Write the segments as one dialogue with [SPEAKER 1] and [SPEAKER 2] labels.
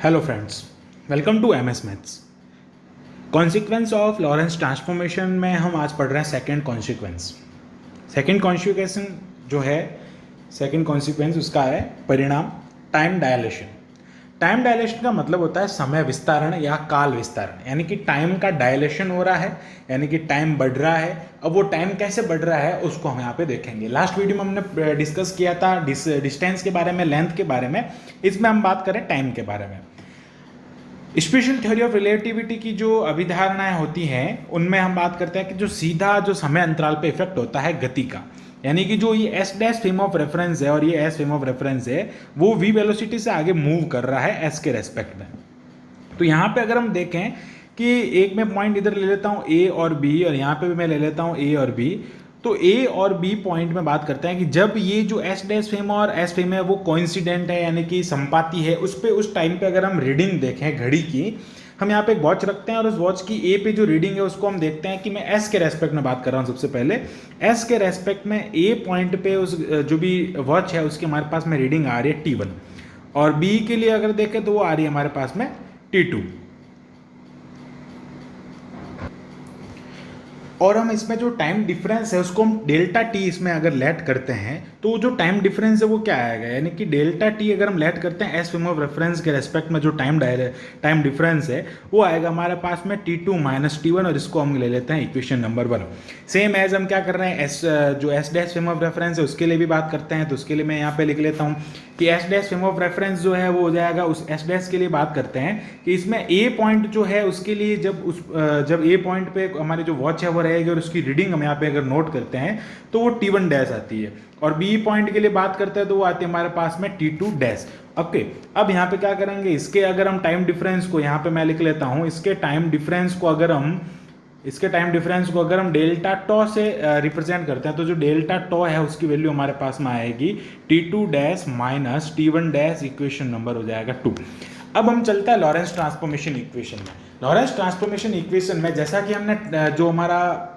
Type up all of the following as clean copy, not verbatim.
[SPEAKER 1] Hello friends, welcome to MS maths. Consequence of Lorentz transformation में हम आज पढ़ रहे हैं सेकंड कॉन्सिक्वेंस। सेकंड कॉन्सिक्वेंस जो है, सेकंड कॉन्सिक्वेंस उसका है परिणाम टाइम डायलेशन। टाइम डायलेशन का मतलब होता है समय विस्तारण या काल विस्तारण, यानी कि टाइम का डायलेशन हो रहा है, यानी कि टाइम बढ़ रहा है। अब वो टाइम कैसे बढ़ रहा है उसको हम यहाँ पे देखेंगे। लास्ट वीडियो में हमने डिस्कस किया था डिस्टेंस के बारे में, लेंथ के बारे में। इसमें हम बात करें टाइम के बारे में। स्पेशल थ्योरी ऑफ रिलेटिविटी की जो अभिधारणाएं होती हैं उनमें हम बात करते हैं कि जो सीधा जो समय अंतराल पे इफेक्ट होता है गति का, यानी कि जो ये S dash frame of reference है और ये एस फ्रेम ऑफ रेफरेंस है वो वी वेलोसिटी से आगे मूव कर रहा है एस के रेस्पेक्ट में। तो यहाँ पे अगर हम देखें कि एक मैं पॉइंट इधर ले लेता हूँ ए और बी, और यहाँ पे भी मैं ले लेता हूँ ए और बी। तो ए और बी पॉइंट में बात करते हैं कि जब ये जो एस डैश फ्रेम और एस फ्रेम है वो कोइंसिडेंट है, यानी कि संपाती है, उस पे उस टाइम पे अगर हम रीडिंग देखें घड़ी की, हम यहाँ पे एक वॉच रखते हैं और उस वॉच की ए पे जो रीडिंग है उसको हम देखते हैं कि मैं एस के रेस्पेक्ट में बात कर रहा हूँ। सबसे पहले एस के रेस्पेक्ट में ए पॉइंट पे उस जो भी वॉच है उसके हमारे पास में रीडिंग आ रही है T1, और बी के लिए अगर देखें तो वो आ रही है हमारे पास में T2। और हम इसमें जो टाइम डिफरेंस है उसको हम डेल्टा टी इसमें अगर लेट करते हैं तो जो टाइम डिफरेंस है वो क्या आएगा, यानी कि डेल्टा टी अगर हम लेट करते हैं एस फ्रेम ऑफ रेफरेंस के रेस्पेक्ट में जो टाइम डिफरेंस है वो आएगा हमारे पास में T2 माइनस T1, और इसको हम ले लेते हैं इक्वेशन नंबर 1। सेम एज हम क्या कर रहे हैं, जो S dash frame of reference है उसके लिए भी बात करते हैं। तो उसके लिए मैं यहाँ पे लिख लेता हूँ कि S dash frame of reference जो है वो हो जाएगा, उस एस डैश के लिए बात करते हैं कि इसमें ए पॉइंट जो है उसके लिए जब ए पॉइंट पे हमारी जो वॉच है वो रहेगी और उसकी रीडिंग हम यहाँ पे अगर नोट करते हैं तो वो T1 डैश आती है, और बी पॉइंट के लिए बात करते हैं तो वो आती है हमारे पास में T2 डैश। ओके, अब यहाँ पे क्या करेंगे, इसके अगर हम टाइम डिफरेंस को यहाँ पे मैं लिख लेता हूँ, इसके टाइम डिफरेंस को अगर हम डेल्टा टॉ से रिप्रेजेंट करते हैं तो जो डेल्टा टॉ है उसकी वैल्यू हमारे पास में आएगी T2 dash minus T1 dash, equation number हो जाएगा 2। अब हम चलता है लॉरेंस ट्रांसफॉर्मेशन इक्वेशन में। लॉरेंस ट्रांसफॉर्मेशन इक्वेशन में जैसा कि हमने जो हमारा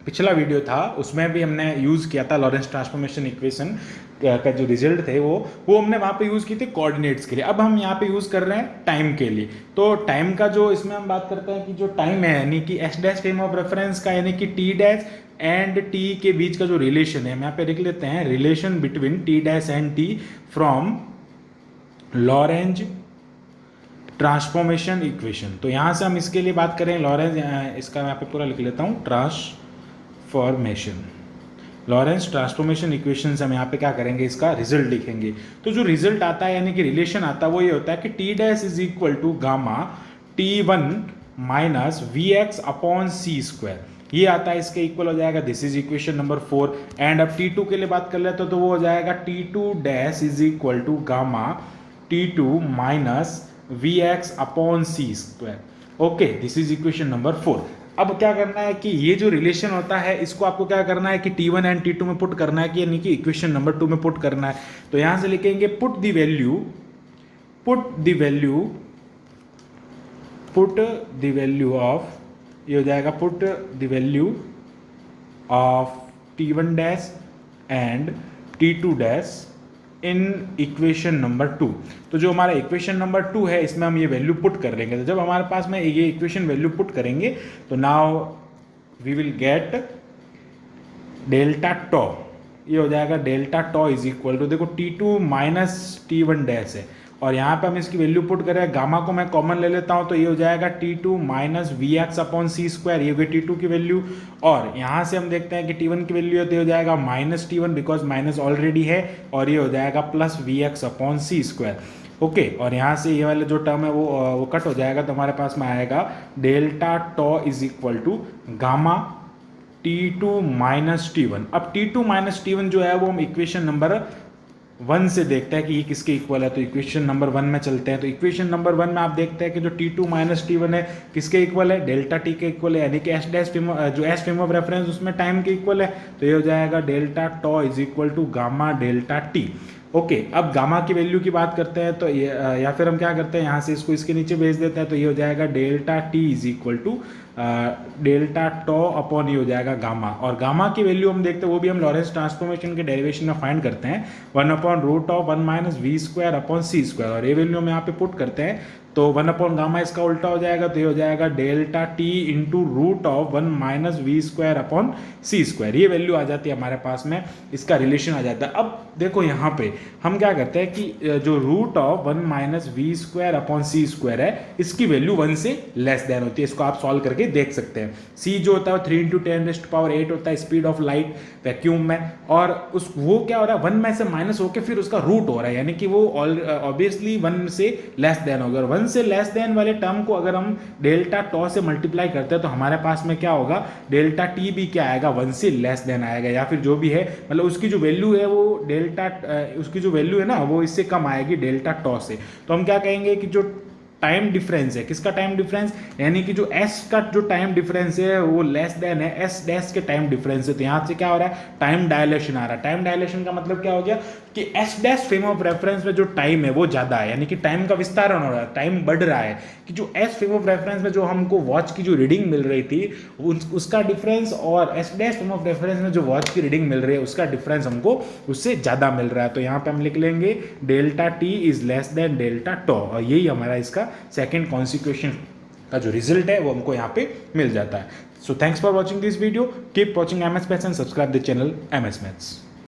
[SPEAKER 1] पिछला वीडियो था उसमें भी हमने यूज़ किया था लॉरेंस ट्रांसफॉर्मेशन इक्वेशन का जो रिजल्ट थे वो हमने वहाँ पे यूज़ की थी कोऑर्डिनेट्स के लिए। अब हम यहाँ पे यूज़ कर रहे हैं टाइम के लिए। तो टाइम का जो इसमें हम बात करते हैं कि जो टाइम है यानी कि S dash frame of reference का, यानी कि टी डैश एंड टी के बीच का जो रिलेशन है, हम यहाँ पे लिख लेते हैं relation between T dash and T from Lorentz transformation equation. तो यहाँ से हम इसके लिए बात करें लॉरेंज, इसका यहाँ पे पूरा लिख लेता हूँ, ट्रांसफॉर्मेशन लॉरेंस ट्रांसफॉर्मेशन इक्वेशन से हम यहाँ पे क्या करेंगे, इसका रिजल्ट लिखेंगे। तो जो रिजल्ट आता है यानी कि रिलेशन आता है वो ये होता है कि T dash is equal to gamma T1 minus VX upon C square, ये आता है, इसके इक्वल हो जाएगा। This is equation number 4। एंड अब T2 के लिए बात कर लेते तो वो हो जाएगा T2 dash is equal to gamma T2 minus VX upon C square. Okay, this is equation number 4। अब क्या करना है कि ये जो रिलेशन होता है इसको आपको क्या करना है कि T1 एंड T2 में पुट करना है, कि यानी कि इक्वेशन नंबर 2 में पुट करना है। तो यहां से लिखेंगे पुट द वैल्यू ऑफ, ये हो जाएगा put the value of T1 dash and T2 dash in equation number 2। तो जो हमारा इक्वेशन नंबर 2 है इसमें हम ये वैल्यू पुट कर लेंगे। तो जब हमारे पास में ये इक्वेशन वैल्यू पुट करेंगे तो now we will get delta tau, ये हो जाएगा delta tau is equal to, देखो T2 माइनस T1 डैश है और यहाँ पे हम इसकी वैल्यू पुट करें, गामा को मैं कॉमन ले लेता हूँ तो ये हो जाएगा T2 minus VX upon C square, ये हो गई T2 की वैल्यू। और यहाँ से हम देखते हैं कि T1 की वैल्यू है तो ये हो जाएगा minus T1 because minus already है, और ये हो जाएगा plus VX upon C square. Okay, और यहाँ से ये वाला जो टर्म है वो कट हो जाएगा, तो हमारे पास में आएगा delta tau is equal to gamma T2 minus T1। अब T2 माइनस T1 जो है वो हम इक्वेशन नंबर 1 से देखते हैं कि ये किसके इक्वल है। तो इक्वेशन नंबर 1 में चलते हैं। तो इक्वेशन नंबर 1 में आप देखते हैं कि जो T2 माइनस T1 है किसके इक्वल है, डेल्टा टी के इक्वल है, यानी कि एस डैश जो एस फ्रेम ऑफ रेफरेंस उसमें टाइम के इक्वल है। तो ये हो जाएगा delta tau is equal to gamma delta T. Okay, अब गामा की वैल्यू की बात करते हैं तो ये या फिर हम क्या करते हैं यहाँ से इसको इसके नीचे भेज देते हैं, तो ये हो जाएगा delta T is equal to delta tau upon ये हो जाएगा गामा, और गामा की वैल्यू हम देखते हैं वो भी हम लॉरेंस ट्रांसफॉर्मेशन के डेरिवेशन में फाइंड करते हैं 1/√(1 - v²/c²), और ये वैल्यू हम यहाँ पे पुट करते हैं तो 1/गामा इसका उल्टा हो जाएगा, तो ये हो जाएगा डेल्टा टी इंटू (1 - v²/c²), ये वैल्यू आ जाती है हमारे पास में, इसका रिलेशन आ जाता है। अब देखो यहाँ पे हम क्या करते हैं कि जो (1 - v²/c² है इसकी वैल्यू 1 से लेस देन होती है, इसको आप सॉल्व करके देख सकते हैं। c जो होता है 3 × 10⁸ होता है स्पीड ऑफ लाइट वैक्यूम में, और उस वो क्या हो रहा है 1 में से माइनस होकर फिर उसका रूट हो रहा है, यानी कि वो ऑब्वियसली 1 से लेस देन होगा, और 1 से लेस देन वाले टर्म को अगर हम डेल्टा टॉ से मल्टीप्लाई करते हैं तो हमारे पास में क्या होगा, डेल्टा टी भी क्या आएगा 1 से लेस देन आएगा, या फिर जो भी है मतलब उसकी जो वैल्यू है वो उसकी जो वैल्यू है ना वो इससे कम आएगी डेल्टा टॉ से। तो हम क्या कहेंगे कि जो टाइम डिफरेंस है, किसका टाइम डिफरेंस, यानी कि जो s का जो टाइम डिफरेंस है वो लेस देन है s डैश के टाइम डिफरेंस है, तो यहाँ से क्या हो रहा है टाइम डायलेशन आ रहा है। टाइम डायलेशन का मतलब क्या हो गया कि s dash frame of reference में जो टाइम है वो ज़्यादा है, यानी कि टाइम का विस्तारण हो रहा है, टाइम बढ़ रहा है, कि जो s फ्रेम ऑफ रेफरेंस में जो हमको वॉच की जो रीडिंग मिल रही थी उसका डिफरेंस, और s dash frame of reference में जो वॉच की रीडिंग मिल रही है उसका डिफरेंस हमको उससे ज़्यादा मिल रहा है। तो यहाँ पे हम लिख लेंगे delta T is less than delta tau, और यही हमारा इसका सेकेंड कॉन्सिक्वेशन का जो रिजल्ट है वो हमको यहाँ पे मिल जाता है। So thanks for watching this video, keep watching MS Maths and subscribe the channel MS Maths।